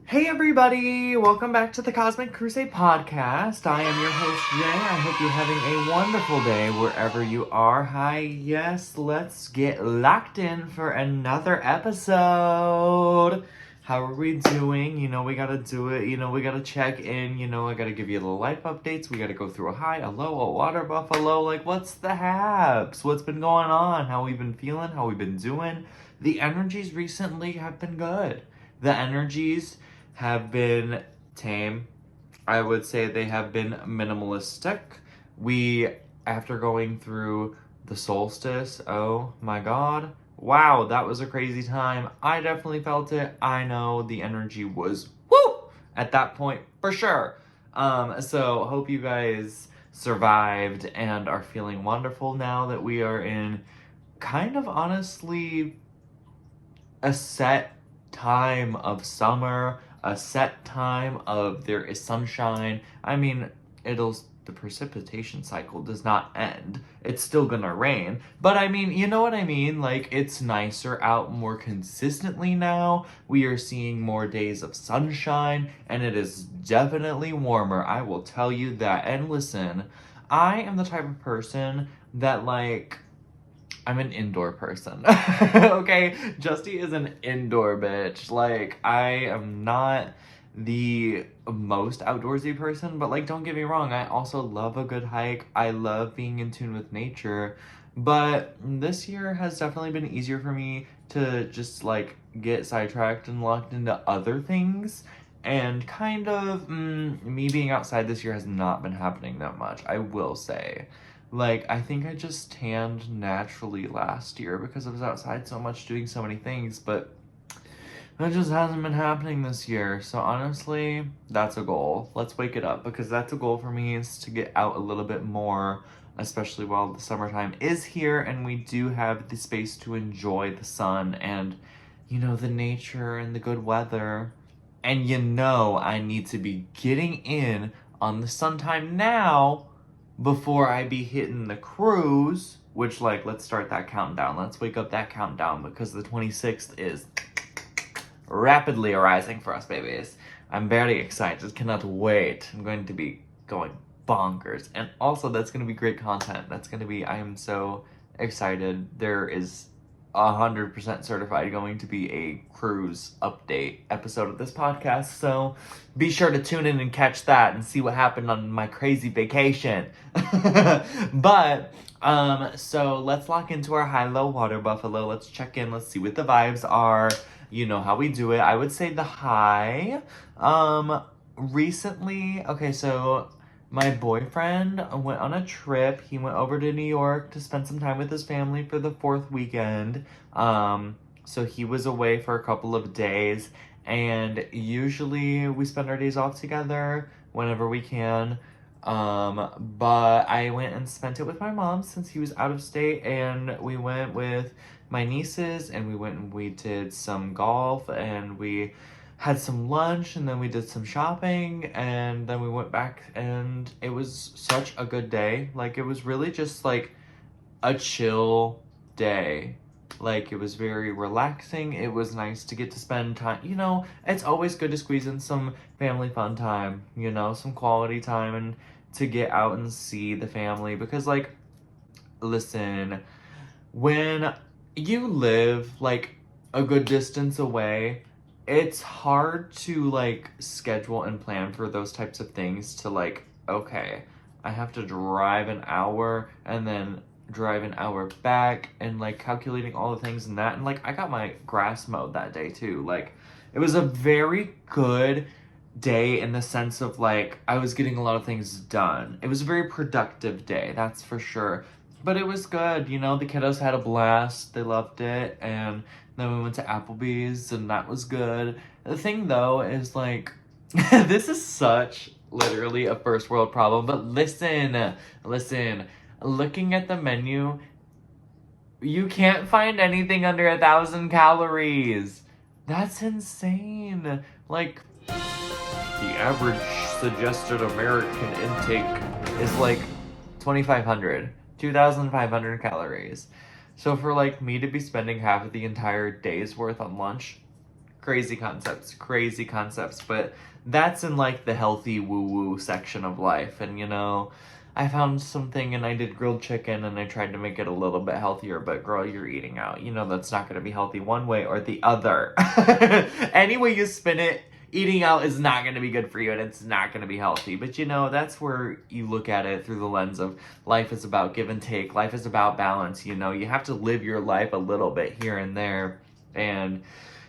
Hey everybody! Welcome back to the Cosmic Crusade podcast. I am your host Jay. I hope you're having a wonderful day wherever you are. Hi, yes, let's get locked in for another episode. How are we doing? We gotta do it. We gotta check in. I gotta give you little life updates. We gotta go through a high, a low, a water buffalo. Like, what's the haps? What's been going on? How we been feeling? How we been doing? The energies recently have been good. The energies have been tame. I would say they have been minimalistic. After going through the solstice, oh my god, wow, that was a crazy time. I definitely felt it. I know the energy was woo at that point for sure. So hope you guys survived and are feeling wonderful now that we are in kind of honestly a set time of summer, a set time of there is sunshine. I mean, the precipitation cycle does not end. It's still gonna rain. But I mean, you know what I mean? Like, it's nicer out more consistently now. We are seeing more days of sunshine, and it is definitely warmer. I will tell you that. And listen, I am the type of person that, I'm an indoor person. Okay? Justy is an indoor bitch. I am not the most outdoorsy person, but, don't get me wrong, I also love a good hike. I love being in tune with nature. But this year has definitely been easier for me to just, get sidetracked and locked into other things. And kind of, me being outside this year has not been happening that much, I will say. I think I just tanned naturally last year because I was outside so much doing so many things, but that just hasn't been happening this year. So honestly, that's a goal. Let's wake it up, because that's a goal for me, is to get out a little bit more, especially while the summertime is here and we do have the space to enjoy the sun and, the nature and the good weather. And I need to be getting in on the sun time now before I be hitting the cruise, which, let's start that countdown. Let's wake up that countdown, because the 26th is rapidly arising for us, babies. I'm very excited. Cannot wait. I'm going to be going bonkers. And also, that's going to be great content. I am so excited. There is 100% certified going to be a cruise update episode of this podcast, so be sure to tune in and catch that and see what happened on my crazy vacation. But so let's lock into our high-low water buffalo. Let's check in. Let's see what the vibes are. You know how we do it. I would say the high. Recently, okay, so my boyfriend went on a trip. He went over to New York to spend some time with his family for the 4th weekend. So he was away for a couple of days, and usually we spend our days off together whenever we can. But I went and spent it with my mom since he was out of state, and we went with my nieces, and we went and we did some golf, and we had some lunch, and then we did some shopping, and then we went back, and it was such a good day. It was really just a chill day. It was very relaxing. It was nice to get to spend time. It's always good to squeeze in some family fun time, some quality time, and to get out and see the family, because listen, when you live a good distance away, it's hard to schedule and plan for those types of things, to okay, I have to drive an hour and then drive an hour back, and calculating all the things and that, and I got my grass mowed that day too. It was a very good day in the sense of I was getting a lot of things done. It was a very productive day, that's for sure. But it was good, the kiddos had a blast, they loved it, and then we went to Applebee's, and that was good. The thing, though, is, this is such, literally, a first world problem, but listen, looking at the menu, you can't find anything under 1,000 calories. That's insane. The average suggested American intake is, 2,500 calories. So for me to be spending half of the entire day's worth on lunch, crazy concepts, but that's in like the healthy woo-woo section of life. And you know, I found something and I did grilled chicken and I tried to make it a little bit healthier, but girl, you're eating out. You know that's not going to be healthy one way or the other. Any way you spin it, eating out is not going to be good for you and it's not going to be healthy. But you know, that's where you look at it through the lens of life is about give and take. Life is about balance. You know, you have to live your life a little bit here and there. And,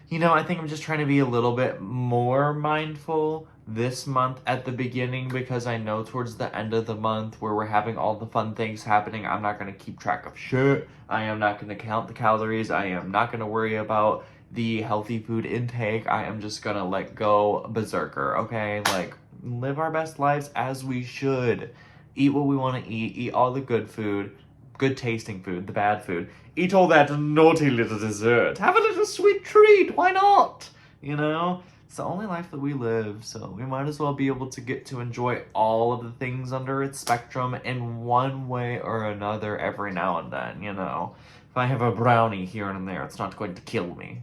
you know, I think I'm just trying to be a little bit more mindful this month at the beginning, because I know towards the end of the month where we're having all the fun things happening, I'm not going to keep track of shit. I am not going to count the calories. I am not going to worry about the healthy food intake. I am just going to let go berserker, okay? Like, live our best lives as we should. Eat what we want to eat all the good food, good tasting food, the bad food. Eat all that naughty little dessert. Have a little sweet treat. Why not? You know? It's the only life that we live, so we might as well be able to get to enjoy all of the things under its spectrum in one way or another every now and then, you know? If I have a brownie here and there, it's not going to kill me.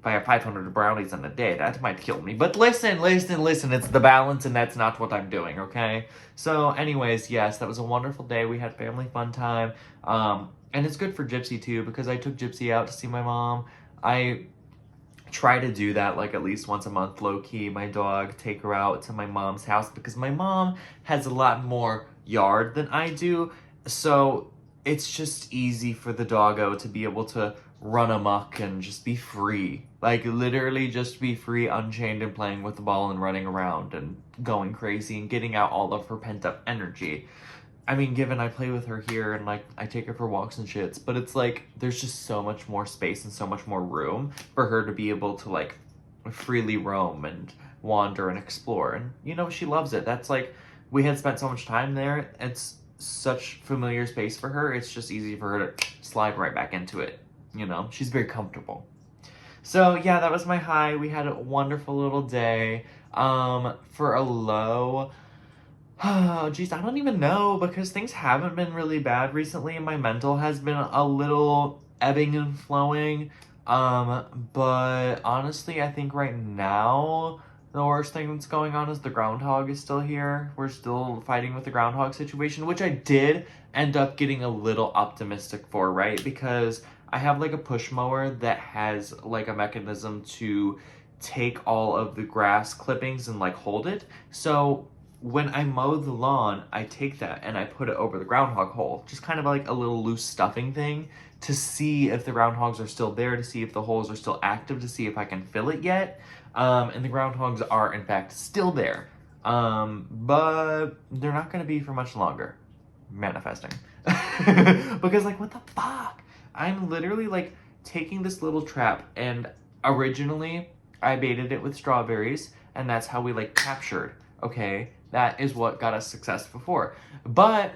If I have 500 brownies in a day, that might kill me. But listen, it's the balance, and that's not what I'm doing, okay? So anyways, yes, that was a wonderful day. We had family fun time, and it's good for Gypsy, too, because I took Gypsy out to see my mom. I try to do that like at least once a month, low-key, my dog, take her out to my mom's house, because my mom has a lot more yard than I do, so it's just easy for the doggo to be able to run amok and just be free. Like, literally just be free, unchained, and playing with the ball and running around and going crazy and getting out all of her pent-up energy. I mean, given I play with her here and, like, I take her for walks and shits, but it's, like, there's just so much more space and so much more room for her to be able to, like, freely roam and wander and explore. And, you know, she loves it. That's, like, we had spent so much time there. It's such familiar space for her. It's just easy for her to slide right back into it, you know? She's very comfortable. So, yeah, that was my high. We had a wonderful little day. For a low... Oh, geez, I don't even know, because things haven't been really bad recently, and my mental has been a little ebbing and flowing. But honestly, I think right now, the worst thing that's going on is the groundhog is still here. We're still fighting with the groundhog situation, which I did end up getting a little optimistic for, right? Because I have, like, a push mower that has, like, a mechanism to take all of the grass clippings and, like, hold it. So when I mow the lawn, I take that and I put it over the groundhog hole. Just kind of like a little loose stuffing thing to see if the groundhogs are still there, to see if the holes are still active, to see if I can fill it yet. And the groundhogs are, in fact, still there. But they're not going to be for much longer. Manifesting. Because, like, what the fuck? I'm literally, like, taking this little trap, and originally I baited it with strawberries, and that's how we, like, captured. Okay, that is what got us success before. But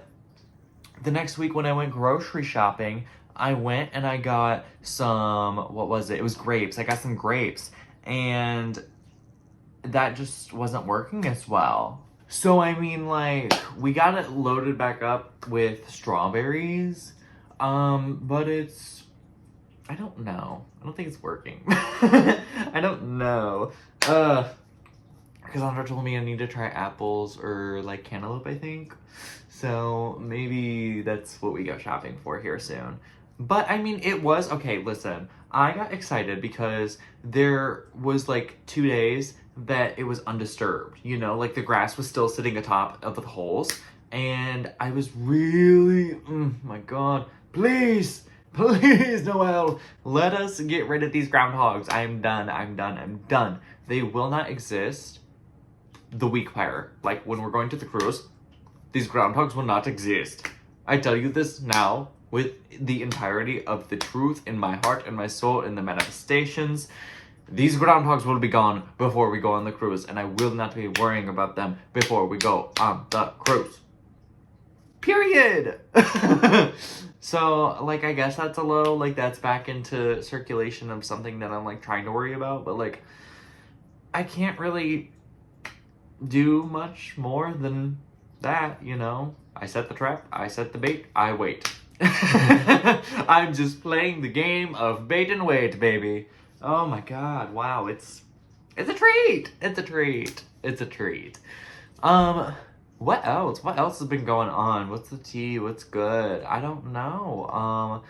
the next week when I went grocery shopping, I went and I got some, what was it? It was grapes. I got some grapes, and that just wasn't working as well. So, I mean, like, we got it loaded back up with strawberries, but it's, I don't know. I don't think it's working. I don't know. Cassandra told me I need to try apples or, like, cantaloupe, I think. So maybe that's what we go shopping for here soon. But, I mean, it was... Okay, listen. I got excited because there was, like, 2 days that it was undisturbed. You know, like, the grass was still sitting atop of the holes. And I was really... my God. Please, Noelle, let us get rid of these groundhogs. I'm done. They will not exist the week prior. Like, when we're going to the cruise, these groundhogs will not exist. I tell you this now with the entirety of the truth in my heart and my soul and the manifestations. These groundhogs will be gone before we go on the cruise, and I will not be worrying about them before we go on the cruise. Period! So, like, I guess that's a low. Like, that's back into circulation of something that I'm, like, trying to worry about. But, like, I can't really do much more than that, you know? I set the trap, I set the bait, I wait. I'm just playing the game of bait and wait, baby. Oh my god, wow, it's a treat. It's a treat. It's a treat. What else? What else has been going on? What's the tea? What's good? I don't know.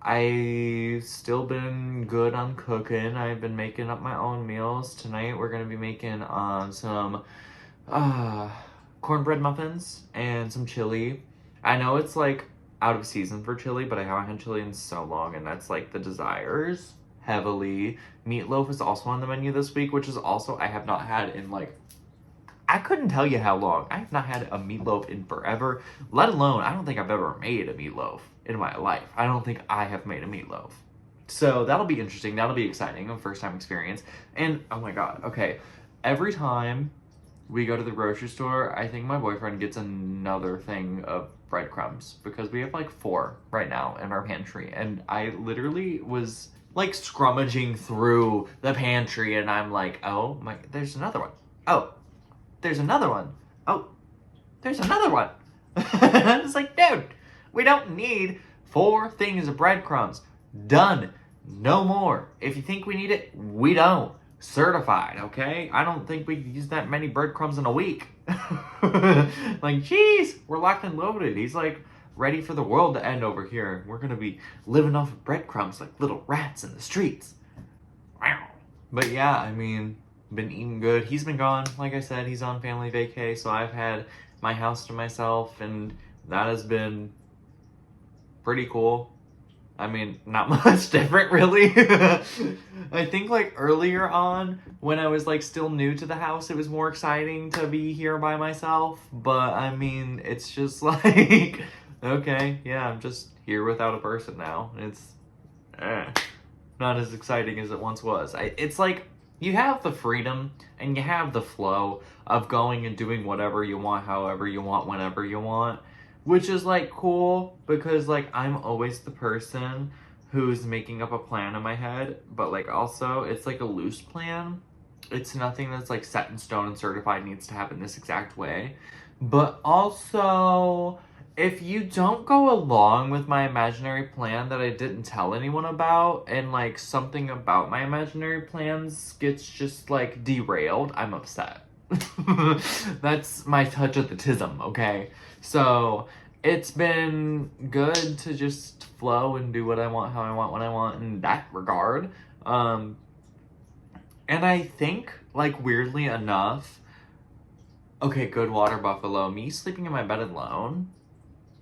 I've still been good on cooking. I've been making up my own meals. Tonight we're gonna be making some uh cornbread muffins and some chili. I know it's like out of season for chili, but I haven't had chili in so long, and that's like the desires heavily. Meatloaf is also on the menu this week, which is also I have not had in like I couldn't tell you how long. I have not had a meatloaf in forever, let alone I don't think I've ever made a meatloaf in my life. I don't think I have made a meatloaf. So that'll be interesting. That'll be exciting. A first time experience. And oh my god, okay. Every time we go to the grocery store, I think my boyfriend gets another thing of breadcrumbs because we have like 4 right now in our pantry. And I literally was like scrummaging through the pantry and I'm like, oh my, there's another one. Oh, there's another one. Oh, there's another one. It's like, dude, we don't need 4 things of breadcrumbs. Done. No more. If you think we need it, we don't. Certified, okay? I don't think we use that many breadcrumbs in a week. Like, jeez, we're locked and loaded. He's like ready for the world to end over here. We're gonna be living off of breadcrumbs like little rats in the streets. Wow. But yeah, I mean, been eating good. He's been gone. Like I said, he's on family vacay, so I've had my house to myself, and that has been pretty cool. I mean, not much different, really. I think, like, earlier on, when I was, like, still new to the house, it was more exciting to be here by myself. But, I mean, it's just, like, okay, yeah, I'm just here without a person now. It's not as exciting as it once was. It's, like, you have the freedom and you have the flow of going and doing whatever you want, however you want, whenever you want. Which is, like, cool, because, like, I'm always the person who's making up a plan in my head, but, like, also, it's, like, a loose plan. It's nothing that's, like, set in stone and certified needs to happen this exact way. But also, if you don't go along with my imaginary plan that I didn't tell anyone about, and, like, something about my imaginary plans gets just, like, derailed, I'm upset. That's my touch of the tism, okay? So, it's been good to just flow and do what I want, how I want, when I want in that regard. And I think, like, weirdly enough, okay, good water buffalo, me sleeping in my bed alone,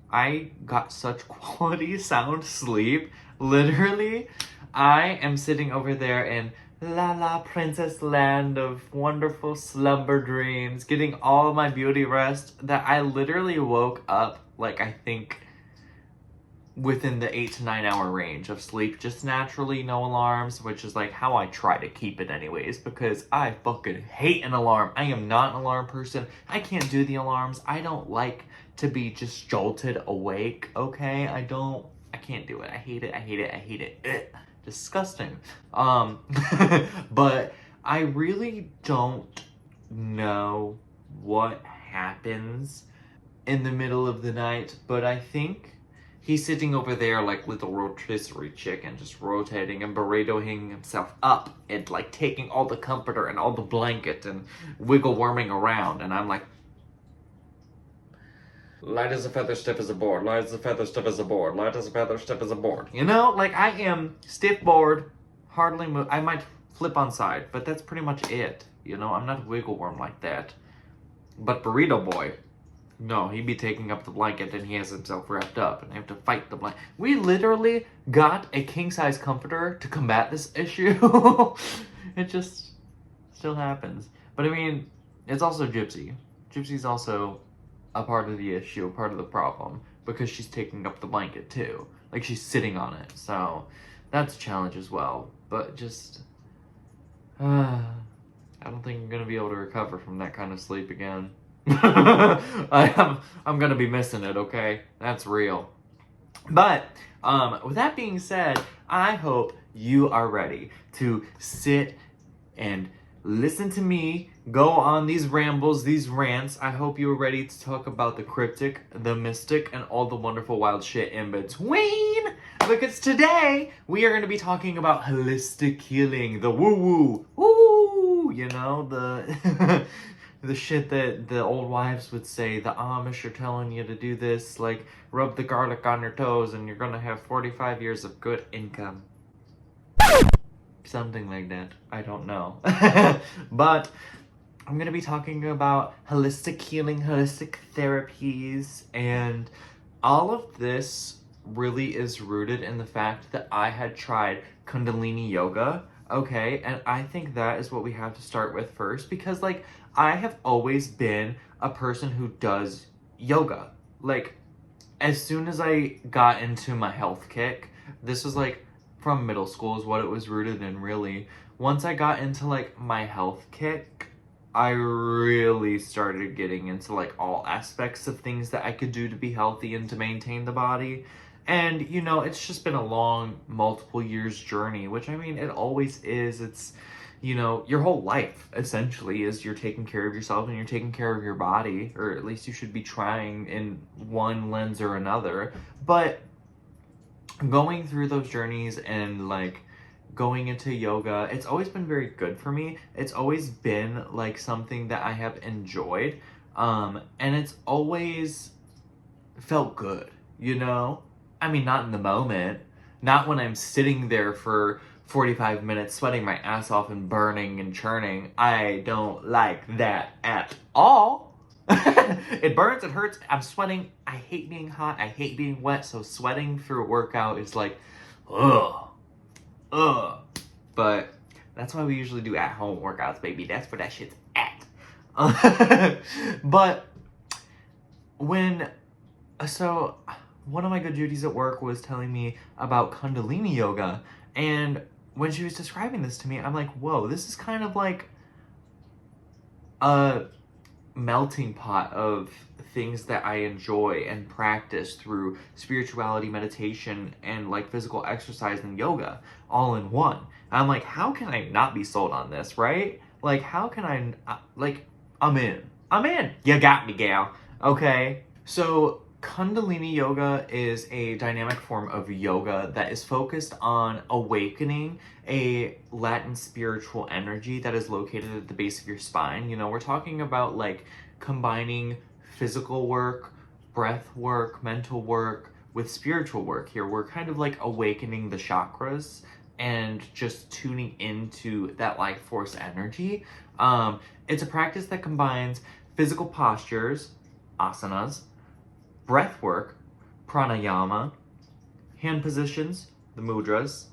I got such quality sound sleep. Literally, I am sitting over there in La La Princess Land of wonderful slumber dreams, getting all my beauty rest, that I literally woke up, like, I think, within the 8 to 9 hour range of sleep, just naturally, no alarms, which is, like, how I try to keep it anyways, because I fucking hate an alarm. I am not an alarm person. I can't do the alarms. I don't like to be just jolted awake, okay? I can't do it. I hate it. I hate it. I hate it. Ugh. Disgusting. But I really don't know what happens in the middle of the night, but I think he's sitting over there like little rotisserie chicken, just rotating and burritoing himself up and like taking all the comforter and all the blanket and wiggle worming around, and I'm like, light as a feather, stiff as a board. Light as a feather, stiff as a board. Light as a feather, stiff as a board. You know, like, I am stiff board, hardly move. I might flip on side, but that's pretty much it. You know, I'm not a wiggle worm like that. But Burrito Boy, no, he'd be taking up the blanket and he has himself wrapped up, and I have to fight the blanket. We literally got a king-size comforter to combat this issue. It just still happens. But I mean, it's also Gypsy. Gypsy's also a part of the issue, a part of the problem, because she's taking up the blanket too. Like, she's sitting on it, so that's a challenge as well. But just, I don't think I'm gonna be able to recover from that kind of sleep again. I'm gonna be missing it, okay? That's real. But, with that being said, I hope you are ready to sit and listen to me go on these rambles, these rants. I hope you are ready to talk about the cryptic, the mystic, and all the wonderful wild shit in between. Because today we are going to be talking about holistic healing, the woo woo, you know, the the shit that the old wives would say. The Amish are telling you to do this, like rub the garlic on your toes, and you're going to have 45 years of good income. Something like that. I don't know. But I'm going to be talking about holistic healing, holistic therapies, and all of this really is rooted in the fact that I had tried Kundalini yoga, okay? And I think that is what we have to start with first, because like I have always been a person who does yoga. Like as soon as I got into my health kick, this was like from middle school is what it was rooted in, really. Once I got into like my health kick, I really started getting into like all aspects of things that I could do to be healthy and to maintain the body. And you know, it's just been a long, multiple years journey, which I mean, it always is. It's, you know, your whole life essentially is you're taking care of yourself and you're taking care of your body, or at least you should be trying in one lens or another. But going through those journeys and like going into yoga, it's always been very good for me. It's always been like something that I have enjoyed. And it's always felt good, you know? I mean, not in the moment, not when I'm sitting there for 45 minutes sweating my ass off and burning and churning. I don't like that at all. It burns, it hurts, I'm sweating. I hate being hot, I hate being wet, so sweating for a workout is like, ugh. But that's why we usually do at-home workouts, baby. That's where that shit's at. But so one of my good Judies at work was telling me about Kundalini yoga, and when she was describing this to me, I'm like, whoa, this is kind of like a melting pot of things that I enjoy and practice through spirituality, meditation, and like physical exercise and yoga all in one. And I'm like, how can I not be sold on this, right? Like, how can I, like, I'm in. You got me, gal. Okay. So Kundalini yoga is a dynamic form of yoga that is focused on awakening a Latin spiritual energy that is located at the base of your spine. You know, we're talking about like combining physical work, breath work, mental work with spiritual work here. We're kind of like awakening the chakras and just tuning into that life force energy. It's a practice that combines physical postures, asanas, breath work, pranayama, hand positions, the mudras,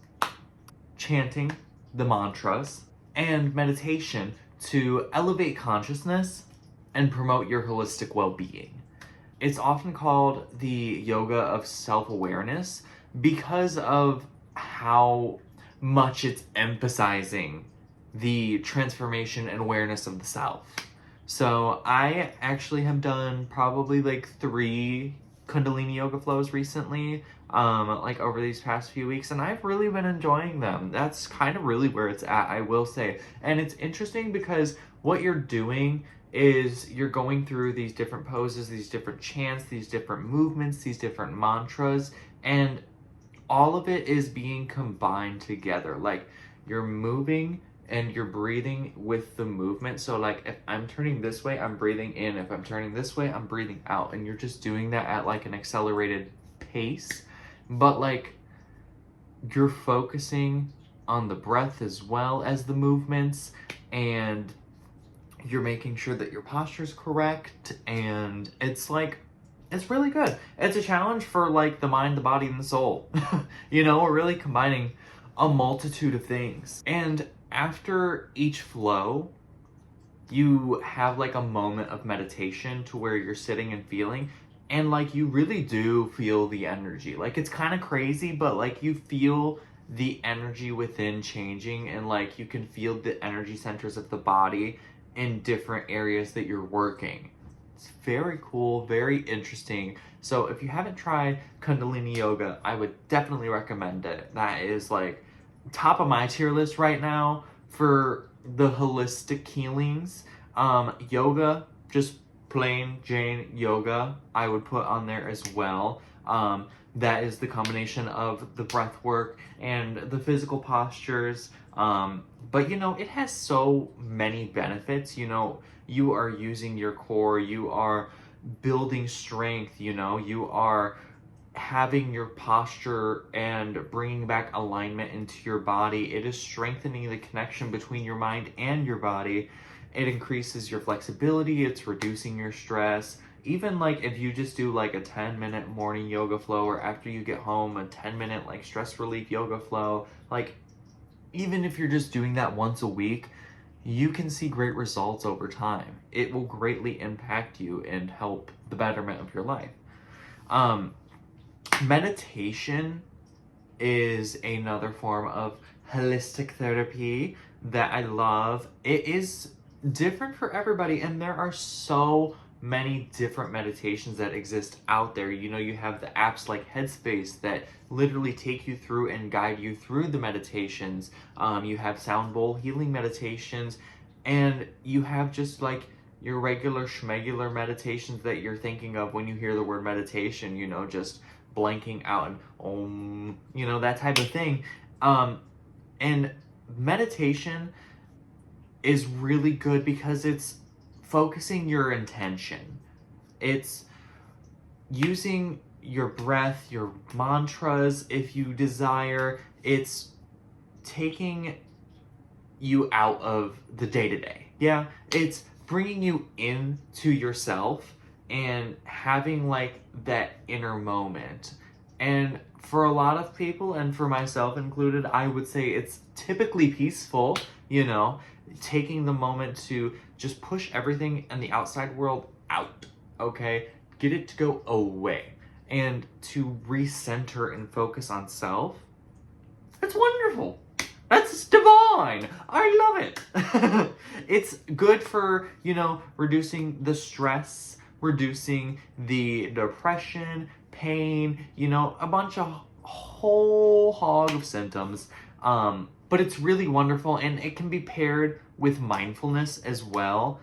chanting, the mantras, and meditation to elevate consciousness and promote your holistic well-being. It's often called the yoga of self-awareness because of how much it's emphasizing the transformation and awareness of the self. So I actually have done probably like 3 Kundalini yoga flows recently, like over these past few weeks, and I've really been enjoying them. That's kind of really where it's at, I will say. And it's interesting because what you're doing is you're going through these different poses, these different chants, these different movements, these different mantras, and all of it is being combined together. Like you're moving and you're breathing with the movement. So like if I'm turning this way, I'm breathing in. If I'm turning this way, I'm breathing out. And you're just doing that at like an accelerated pace. But like you're focusing on the breath as well as the movements, and you're making sure that your posture is correct. And it's like, it's really good. It's a challenge for like the mind, the body, and the soul. You know, we're really combining a multitude of things. And after each flow, you have like a moment of meditation to where you're sitting and feeling, and like you really do feel the energy. Like it's kind of crazy, but like you feel the energy within changing, and like you can feel the energy centers of the body in different areas that you're working. It's very cool, very interesting. So if you haven't tried Kundalini yoga, I would definitely recommend it. That is like top of my tier list right now for the holistic healings. Yoga, just plain Jane yoga, I would put on there as well. that is the combination of the breath work and the physical postures. But you know, it has so many benefits. You know, you are using your core, you are building strength, you know, you are having your posture and bringing back alignment into your body. It is strengthening the connection between your mind and your body. It increases your flexibility, it's reducing your stress. Even like if you just do like a 10-minute morning yoga flow, or after you get home, a 10-minute like stress relief yoga flow, like even if you're just doing that once a week, you can see great results over time. It will greatly impact you and help the betterment of your life. Meditation is another form of holistic therapy that I love. It is different for everybody, and there are so many different meditations that exist out there. You know, you have the apps like Headspace that literally take you through and guide you through the meditations. You have sound bowl healing meditations, and you have just like your regular schmegular meditations that you're thinking of when you hear the word meditation, you know, just blanking out and you know, that type of thing. And meditation is really good because it's focusing your intention. It's using your breath, your mantras if you desire. It's taking you out of the day-to-day. Yeah, it's bringing you into yourself and having like that inner moment. And for a lot of people, and for myself included, I would say it's typically peaceful, you know, taking the moment to just push everything in the outside world out, okay? Get it to go away and to recenter and focus on self. That's wonderful. That's divine. I love it. It's good for, you know, reducing the stress, reducing the depression, pain, you know, a bunch of whole hog of symptoms. But it's really wonderful, and it can be paired with mindfulness as well.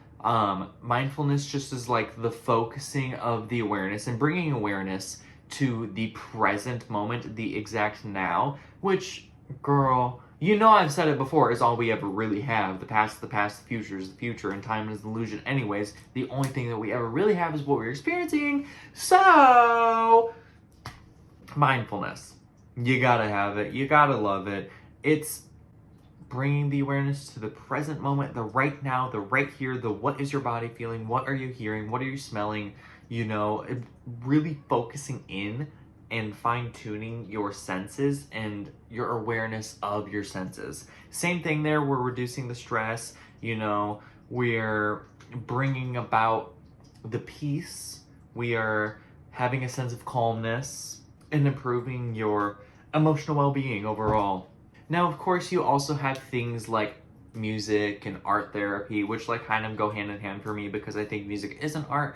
Mindfulness just is like the focusing of the awareness and bringing awareness to the present moment, the exact now, which, girl, you know I've said it before, is all we ever really have. The past, the future is the future, and time is an illusion anyways. The only thing that we ever really have is what we're experiencing. So, mindfulness. You gotta have it. You gotta love it. It's bringing the awareness to the present moment, the right now, the right here, the what is your body feeling, what are you hearing, what are you smelling, you know, really focusing in and fine-tuning your senses and your awareness of your senses. Same thing there, we're reducing the stress, you know, we're bringing about the peace, we are having a sense of calmness and improving your emotional well-being overall. Now, of course, you also have things like music and art therapy, which like kind of go hand in hand for me because I think music is an art.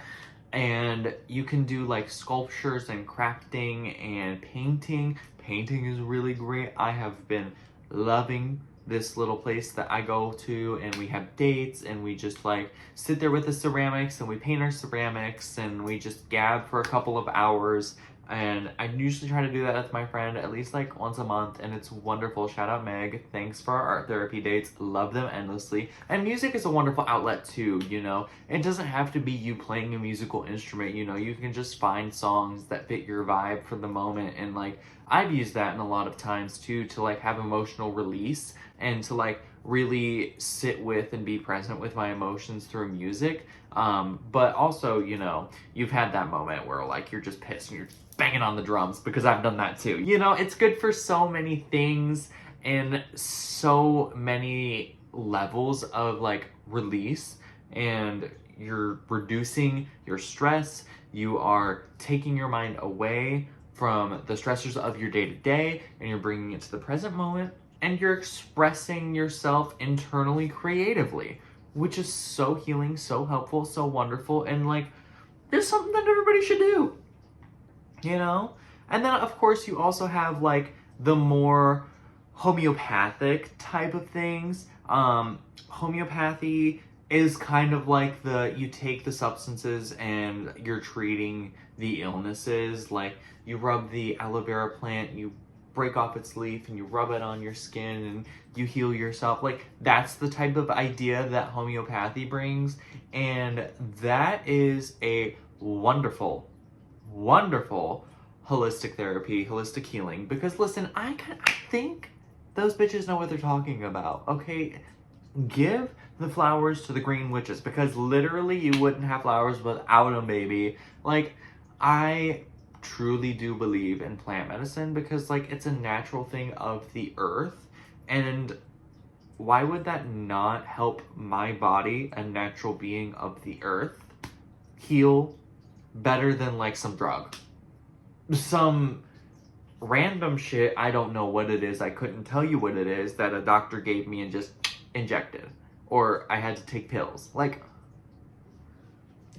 And you can do like sculptures and crafting and painting. Painting is really great. I have been loving this little place that I go to, and we have dates, and we just like sit there with the ceramics and we paint our ceramics and we just gab for a couple of hours. And I usually try to do that with my friend at least like once a month, and it's wonderful. Shout out Meg. Thanks for our art therapy dates. Love them endlessly. And music is a wonderful outlet too, you know. It doesn't have to be you playing a musical instrument, you know. You can just find songs that fit your vibe for the moment, and like I've used that in a lot of times too to like have emotional release and to like really sit with and be present with my emotions through music. But also, you know, you've had that moment where like you're just pissed and you're banging on the drums, because I've done that too. You know, it's good for so many things and so many levels of like release, and you're reducing your stress, you are taking your mind away from the stressors of your day-to-day, and you're bringing it to the present moment, and you're expressing yourself internally creatively, which is so healing, so helpful, so wonderful, and like there's something that everybody should do, you know? And then of course you also have like the more homeopathic type of things. Homeopathy is kind of like you take the substances and you're treating the illnesses. Like, you rub the aloe vera plant, you break off its leaf and you rub it on your skin and you heal yourself. Like, that's the type of idea that homeopathy brings, and that is a wonderful, wonderful holistic therapy, holistic healing. Because listen, I think those bitches know what they're talking about, okay? Give the flowers to the green witches, because literally you wouldn't have flowers without them, baby. Like, I truly do believe in plant medicine because, like, it's a natural thing of the earth, and why would that not help my body, a natural being of the earth, heal better than like some drug, some random shit? I don't know what it is, I couldn't tell you what it is, that a doctor gave me and just injected, or I had to take pills. Like,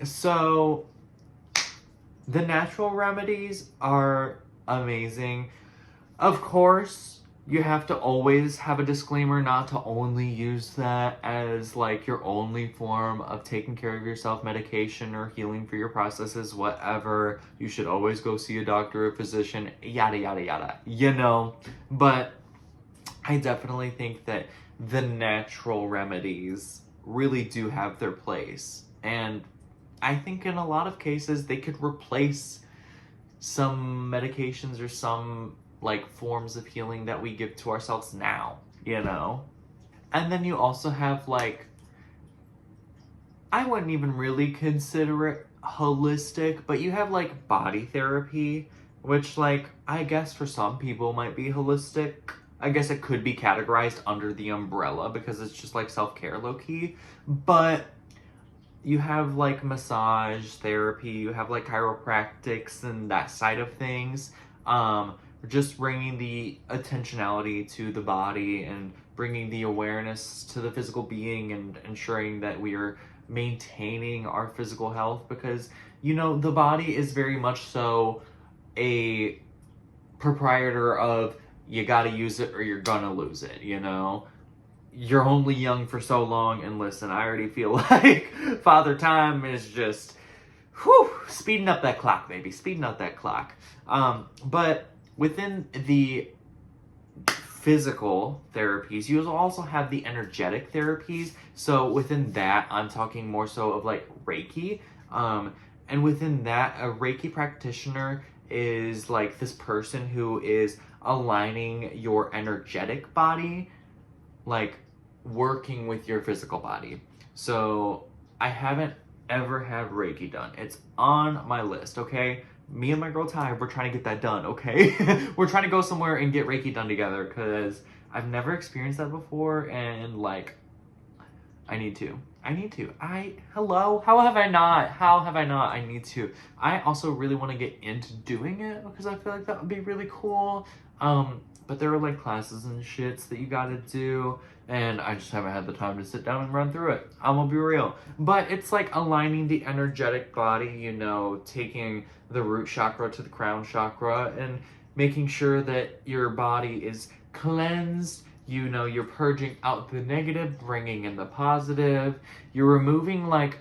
so the natural remedies are amazing. Of course, you have to always have a disclaimer not to only use that as like your only form of taking care of yourself, medication or healing for your processes, whatever. You should always go see a doctor or physician, yada, yada, yada, you know. But I definitely think that the natural remedies really do have their place. And I think in a lot of cases they could replace some medications or some like forms of healing that we give to ourselves now, you know? And then you also have like, I wouldn't even really consider it holistic, but you have like body therapy, which like I guess for some people might be holistic. I guess it could be categorized under the umbrella because it's just like self-care low-key. But you have like massage therapy, you have like chiropractics and that side of things. Just bringing the attentionality to the body and bringing the awareness to the physical being and ensuring that we are maintaining our physical health, because, you know, the body is very much so a proprietor of, you gotta use it or you're gonna lose it, you know? You're only young for so long, and listen, I already feel like Father Time is just, speeding up that clock, baby, speeding up that clock. But within the physical therapies, you also have the energetic therapies. So within that, I'm talking more so of like Reiki. And within that, a Reiki practitioner is like this person who is aligning your energetic body, like working with your physical body. So I haven't ever had Reiki done. It's on my list, okay? Me and my girl Ty, we're trying to get that done, okay? We're trying to go somewhere and get Reiki done together, because I've never experienced that before, and like, I need to. Hello? How have I not? I need to. I also really want to get into doing it because I feel like that would be really cool. But there are like classes and shits that you gotta do, and I just haven't had the time to sit down and run through it. I'm gonna be real. But it's like aligning the energetic body, you know, taking the root chakra to the crown chakra and making sure that your body is cleansed. You know, you're purging out the negative, bringing in the positive. You're removing like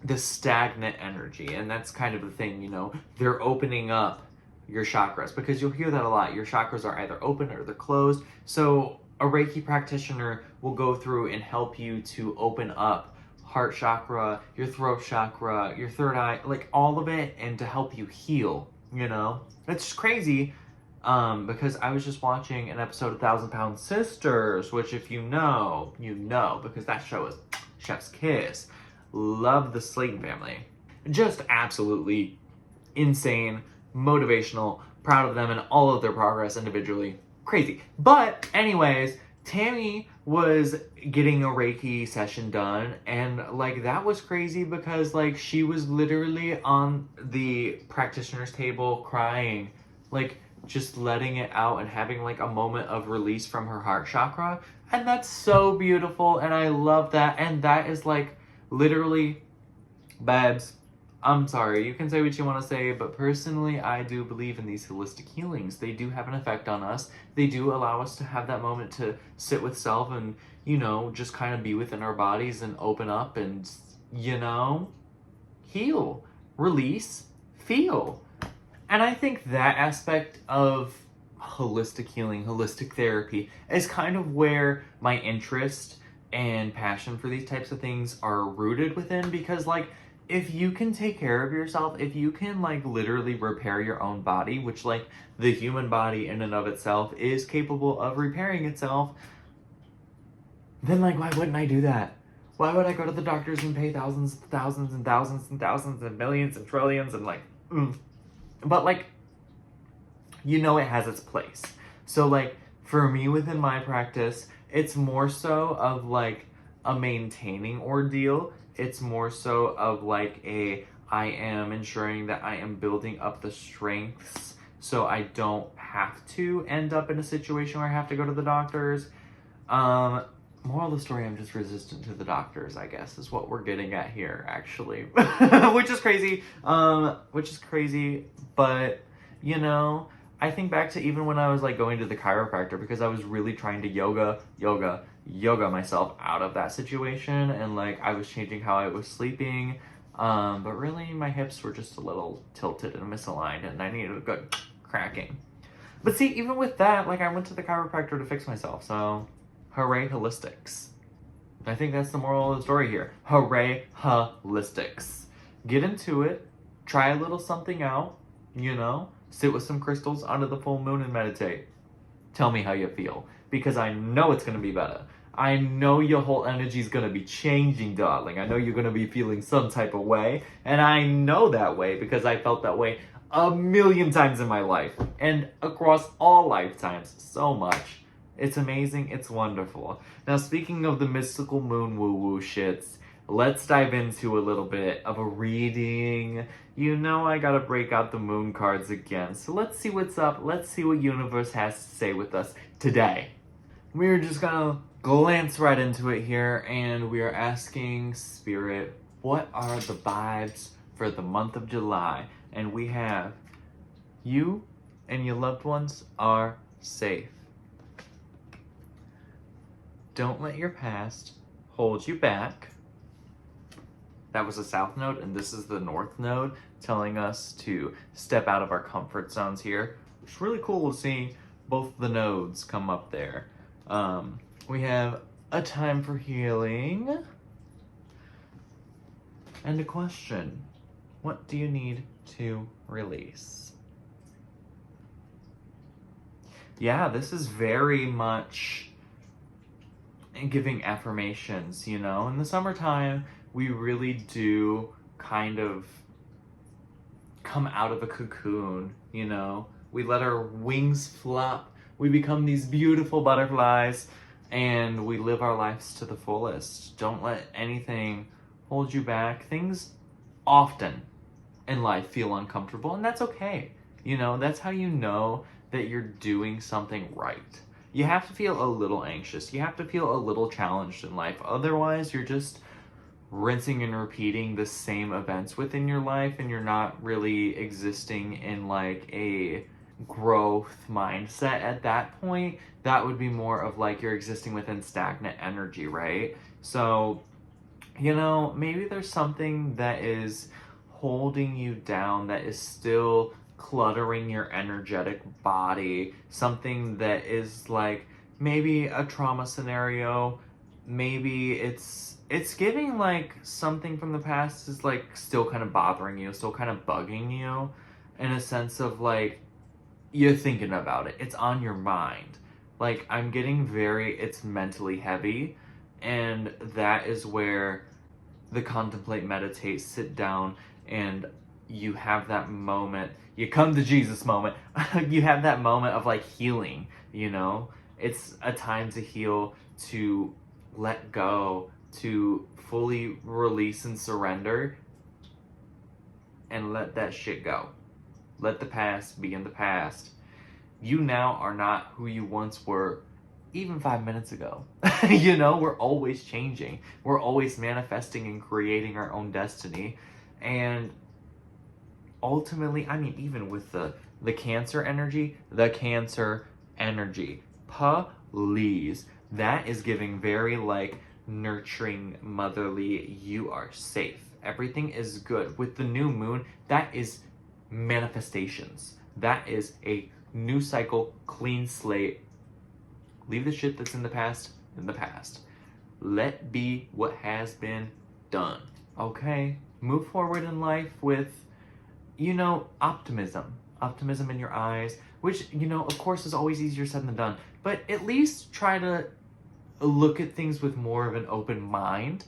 the stagnant energy, and that's kind of the thing, you know. They're opening up your chakras, because you'll hear that a lot. Your chakras are either open or they're closed. So a Reiki practitioner will go through and help you to open up heart chakra, your throat chakra, your third eye, like all of it, and to help you heal, you know. It's just crazy, because I was just watching an episode of 1,000 Pound Sisters, which if you know, because that show is chef's kiss. Love the Slayton family. Just absolutely insane, motivational, proud of them and all of their progress individually. Crazy. But anyways, Tammy was getting a Reiki session done, and like that was crazy because like she was literally on the practitioner's table crying, like just letting it out and having like a moment of release from her heart chakra. And that's so beautiful, and I love that. And that is like literally, babes, I'm sorry, you can say what you want to say, but personally, I do believe in these holistic healings. They do have an effect on us. They do allow us to have that moment to sit with self and you know, just kind of be within our bodies and open up and, you know, heal, release, feel. And I think that aspect of holistic healing, holistic therapy, is kind of where my interest and passion for these types of things are rooted within, because like if you can take care of yourself, if you can like literally repair your own body, which like the human body in and of itself is capable of repairing itself, then like why wouldn't I do that? Why would I go to the doctors and pay thousands and thousands and thousands and thousands and millions and trillions and like but like, you know, it has its place. So like for me within my practice, it's more so of like a maintaining ordeal. It's more so of like I am ensuring that I am building up the strengths so I don't have to end up in a situation where I have to go to the doctors. Moral of the story, I'm just resistant to the doctors, I guess, is what we're getting at here, actually. Which is crazy. But, you know, I think back to even when I was like going to the chiropractor, because I was really trying to yoga myself out of that situation, and like I was changing how I was sleeping. But really my hips were just a little tilted and misaligned, and I needed a good cracking. But see, even with that, like I went to the chiropractor to fix myself, so hooray holistics. I think that's the moral of the story here. Hooray holistics. Get into it, try a little something out, you know, sit with some crystals under the full moon and meditate. Tell me how you feel, because I know it's going to be better. I know your whole energy is going to be changing, darling. I know you're going to be feeling some type of way, and I know that way because I felt that way a million times in my life and across all lifetimes so much. It's amazing, it's wonderful. Now, speaking of the mystical moon woo-woo shits, let's dive into a little bit of a reading. You know I gotta break out the moon cards again, so let's see what's up. Let's see what universe has to say with us today. We're just gonna glance right into it here, and we are asking Spirit, what are the vibes for the month of July? And we have, you and your loved ones are safe. Don't let your past hold you back. That was the south node, and this is the north node, telling us to step out of our comfort zones here. It's really cool to see both the nodes come up there. We have a time for healing and a question. What do you need to release? Yeah, this is very much giving affirmations, you know. In the summertime, we really do kind of come out of a cocoon, you know. We let our wings flop. We become these beautiful butterflies, and we live our lives to the fullest. Don't let anything hold you back. Things often in life feel uncomfortable, and that's okay. You know, that's how you know that you're doing something right. You have to feel a little anxious. You have to feel a little challenged in life. Otherwise, you're just rinsing and repeating the same events within your life, and you're not really existing in like a growth mindset at that point. That would be more of like you're existing within stagnant energy, right? So, you know, maybe there's something that is holding you down, that is still cluttering your energetic body, something that is like maybe a trauma scenario, maybe it's giving like something from the past is like still kind of bothering you, still kind of bugging you, in a sense of like you're thinking about it, it's on your mind. Like I'm getting it's mentally heavy, and that is where the contemplate, meditate, sit down, and you have that moment, you come to Jesus moment, you have that moment of like healing, you know? It's a time to heal, to let go, to fully release and surrender, and let that shit go. Let the past be in the past. You now are not who you once were, even 5 minutes ago. You know, we're always changing. We're always manifesting and creating our own destiny. And ultimately, I mean, even with the cancer energy, please that is giving very like nurturing, motherly, you are safe. Everything is good. With the new moon, that is manifestations. That is a new cycle, clean slate. Leave the shit that's in the past in the past. Let be what has been done. Okay? Move forward in life with, optimism. Optimism in your eyes, which, of course is always easier said than done. But at least try to look at things with more of an open mind.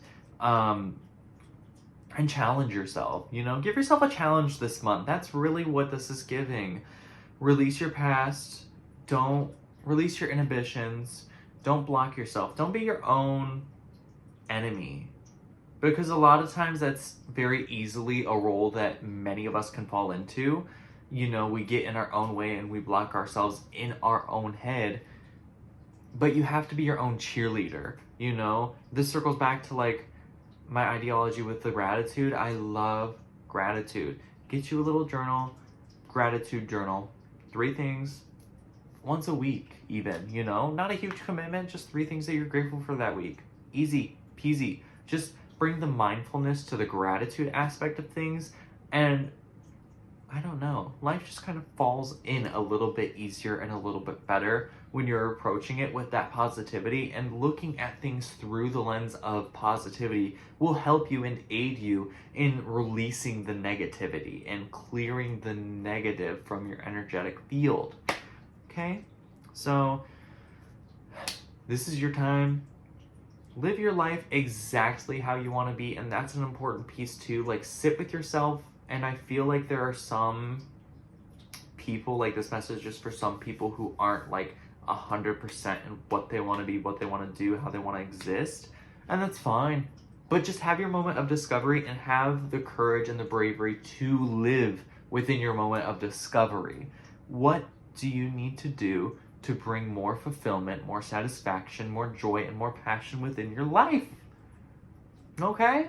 And challenge yourself. Give yourself a challenge this month. That's really what this is giving. Release your past. Don't release your inhibitions. Don't block yourself. Don't be your own enemy. Because a lot of times that's very easily a role that many of us can fall into. We get in our own way and we block ourselves in our own head. But you have to be your own cheerleader. This circles back to like my ideology with the gratitude. I love gratitude. Get you a little journal, gratitude journal. 3 things once a week even, not a huge commitment, just 3 things that you're grateful for that week. Easy peasy. Just bring the mindfulness to the gratitude aspect of things, and I don't know, life just kind of falls in a little bit easier and a little bit better when you're approaching it with that positivity, and looking at things through the lens of positivity will help you and aid you in releasing the negativity and clearing the negative from your energetic field. Okay? So, this is your time. Live your life exactly how you want to be, and that's an important piece too. Like, sit with yourself, and I feel like there are some people, like this message is for some people who aren't like 100% in what they want to be, what they want to do, how they want to exist, and that's fine. But just have your moment of discovery and have the courage and the bravery to live within your moment of discovery. What do you need to do to bring more fulfillment, more satisfaction, more joy, and more passion within your life? Okay?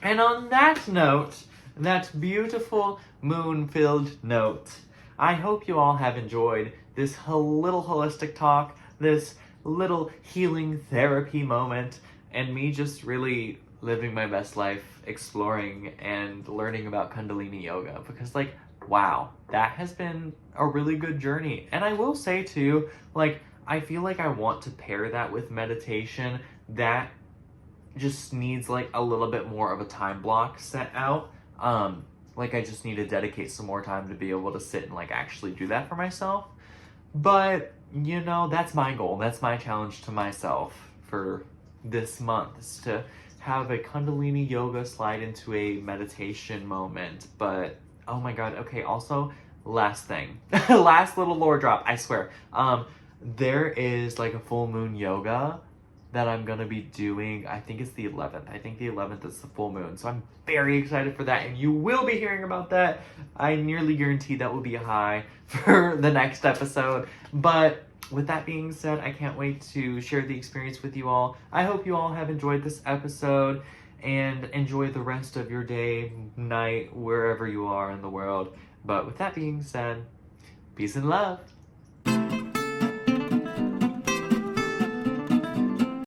And on that note, that beautiful moon-filled note, I hope you all have enjoyed this little holistic talk, this little healing therapy moment, and me just really living my best life, exploring and learning about Kundalini Yoga, because like, wow, that has been a really good journey. And I will say too, like, I feel like I want to pair that with meditation. That just needs like a little bit more of a time block set out. Like I just need to dedicate some more time to be able to sit and like actually do that for myself. But, that's my goal. That's my challenge to myself for this month, is to have a Kundalini Yoga slide into a meditation moment. But, oh my god, okay, also, last thing. Last little lore drop, I swear. There is like a full moon yoga that I'm gonna be doing. I think it's the 11th. I think the 11th is the full moon. So I'm very excited for that, and you will be hearing about that. I nearly guarantee that will be a high for the next episode. But with that being said, I can't wait to share the experience with you all. I hope you all have enjoyed this episode, and enjoy the rest of your day, night, wherever you are in the world. But with that being said, peace and love.